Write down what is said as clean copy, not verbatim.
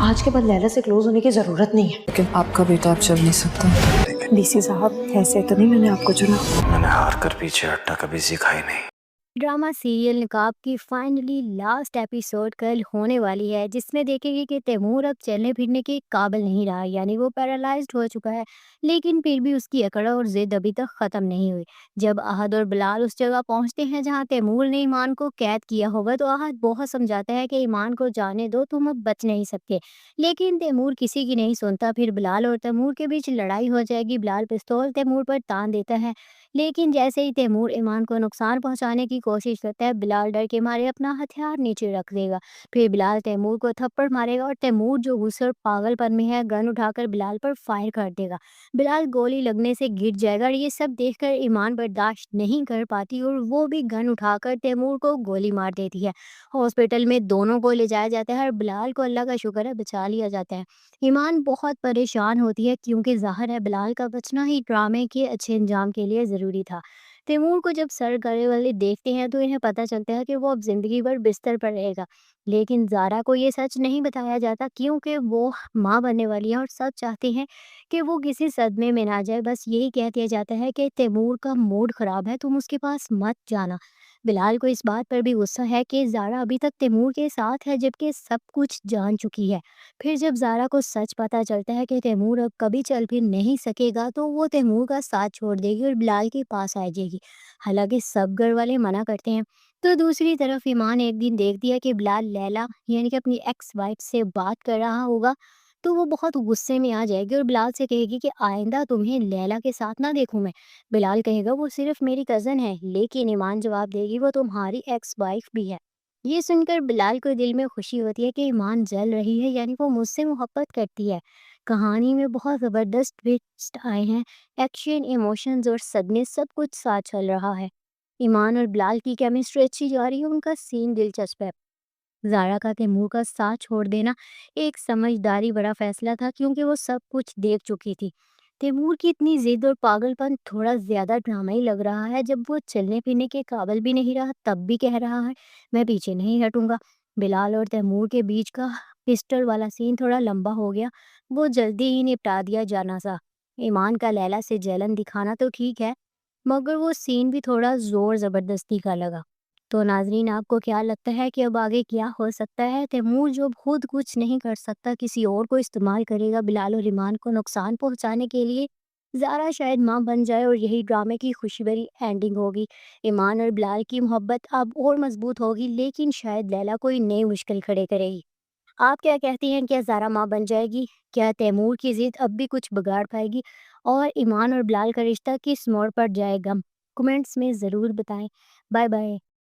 آج کے بعد لیلا سے کلوز ہونے کی ضرورت نہیں ہے۔ لیکن آپ کا بیٹا اب چل نہیں سکتا۔ ڈی سی صاحب ایسے تو نہیں میں نے آپ کو چنا۔ میں نے ہار کر پیچھے ہٹنا کبھی سکھائی نہیں۔ ڈرامہ سیریل نقاب کی فائنلی لاسٹ ایپیسوڈ کل ہونے والی ہے، جس میں دیکھے گی کہ تیمور اب چلنے پھرنے کے قابل نہیں رہا، یعنی وہ پیرالائزڈ ہو چکا ہے۔ لیکن پھر بھی اس کی اکڑ اور ضد ابھی تک ختم نہیں ہوئی۔ جب احد اور بلال اس جگہ پہنچتے ہیں جہاں تیمور نے ایمان کو قید کیا ہوگا تو احد بہت سمجھاتا ہے کہ ایمان کو جانے دو، تم اب بچ نہیں سکتے، لیکن تیمور کسی کی نہیں سنتا۔ پھر بلال اور تیمور کے بیچ لڑائی ہو جائے گی۔ بلال پستول تیمور پر تان دیتا ہے، لیکن جیسے ہی تیمور ایمان کو نقصان پہنچانے کی کوشش کرتا ہے، بلال ڈر کے مارے اپنا ہتھیار نیچے رکھ دے گا۔ پھر بلال تیمور کو تھپڑ مارے گا اور تیمور جو غصے اور پاگل پن میں ہے گن اٹھا کر بلال پر فائر کر دے گا۔ بلال گولی لگنے سے گر جائے گا اور یہ سب دیکھ کر ایمان برداشت نہیں کر پاتی اور وہ بھی گن اٹھا کر تیمور کو گولی مار دیتی ہے۔ ہاسپٹل میں دونوں کو لے جایا جاتا ہے اور بلال کو اللہ کا شکر ہے بچا لیا جاتا ہے۔ ایمان بہت پریشان ہوتی ہے کیونکہ ظاہر ہے بلال کا بچنا ہی ڈرامے کے اچھے انجام کے لیے ضروری تھا۔ تیمور کو جب سر گلے والے دیکھتے ہیں تو انہیں پتہ چلتا ہے کہ وہ اب زندگی بھر بستر پر رہے گا، لیکن زارا کو یہ سچ نہیں بتایا جاتا کیونکہ وہ ماں بننے والی ہے اور سب چاہتے ہیں کہ وہ کسی صدمے میں نہ جائے۔ بس یہی کہہ دیا جاتا ہے کہ تیمور کا موڈ خراب ہے، تم اس کے پاس مت جانا۔ بلال کو اس بات پر بھی غصہ ہے کہ زارا ابھی تک تیمور کے ساتھ ہے جبکہ سب کچھ جان چکی ہے۔ پھر جب زارا کو سچ پتہ چلتا ہے کہ تیمور اب کبھی چل پھر نہیں سکے گا تو وہ تیمور کا ساتھ چھوڑ دے گی اور بلال کے پاس آ جائے گی، حالانکہ سب گھر والے منع کرتے ہیں۔ تو دوسری طرف ایمان ایک دن دیکھتی ہے کہ بلال لیلا یعنی کہ اپنی ایکس وائف سے بات کر رہا ہوگا تو وہ بہت غصے میں آ جائے گی اور بلال سے کہے گی کہ آئندہ تمہیں لیلا کے ساتھ نہ دیکھوں میں۔ بلال کہے گا وہ صرف میری کزن ہے، لیکن ایمان جواب دے گی وہ تمہاری ایکس وائف بھی ہے۔ یہ سن کر بلال کو دل میں خوشی ہوتی ہے کہ ایمان جل رہی ہے، یعنی وہ مجھ سے محبت کرتی ہے۔ کہانی میں بہت زبردست ٹویسٹ آئے ہیں، ایکشن، ایموشنز اور صدمے سب کچھ ساتھ چل رہا ہے۔ ایمان اور بلال کی کیمسٹری اچھی جا رہی ہے، ان کا سین دلچسپ ہے۔ زارا کا تیمور کا ساتھ چھوڑ دینا ایک سمجھداری بڑا فیصلہ تھا کیونکہ وہ سب کچھ دیکھ چکی تھی۔ تیمور کی اتنی ضد اور پاگل پن تھوڑا زیادہ ڈرامائی لگ رہا ہے، جب وہ چلنے پھرنے کے قابل بھی نہیں رہا تب بھی کہہ رہا ہے میں پیچھے نہیں ہٹوں گا۔ بلال اور تیمور کے بیچ کا پسٹل والا سین تھوڑا لمبا ہو گیا، وہ جلدی ہی نپٹا دیا جانا تھا۔ ایمان کا لیلا سے جلن دکھانا تو ٹھیک ہے، مگر وہ سین بھی تھوڑا زور زبردستی کا لگا۔ تو ناظرین آپ کو کیا لگتا ہے کہ اب آگے کیا ہو سکتا ہے؟ تیمور جو خود کچھ نہیں کر سکتا کسی اور کو استعمال کرے گا بلال اور ایمان کو نقصان پہنچانے کے لیے۔ زارا شاید ماں بن جائے اور یہی ڈرامے کی خوشی بھری اینڈنگ ہوگی۔ ایمان اور بلال کی محبت اب اور مضبوط ہوگی، لیکن شاید لیلا کوئی نئی مشکل کھڑے کرے گی۔ آپ کیا کہتی ہیں؟ کیا زارا ماں بن جائے گی؟ کیا تیمور کی ضد اب بھی کچھ بگاڑ پائے گی؟ اور ایمان اور بلال کا رشتہ کس موڑ پر جائے گا؟ کمنٹس میں ضرور بتائیں۔ Bye bye.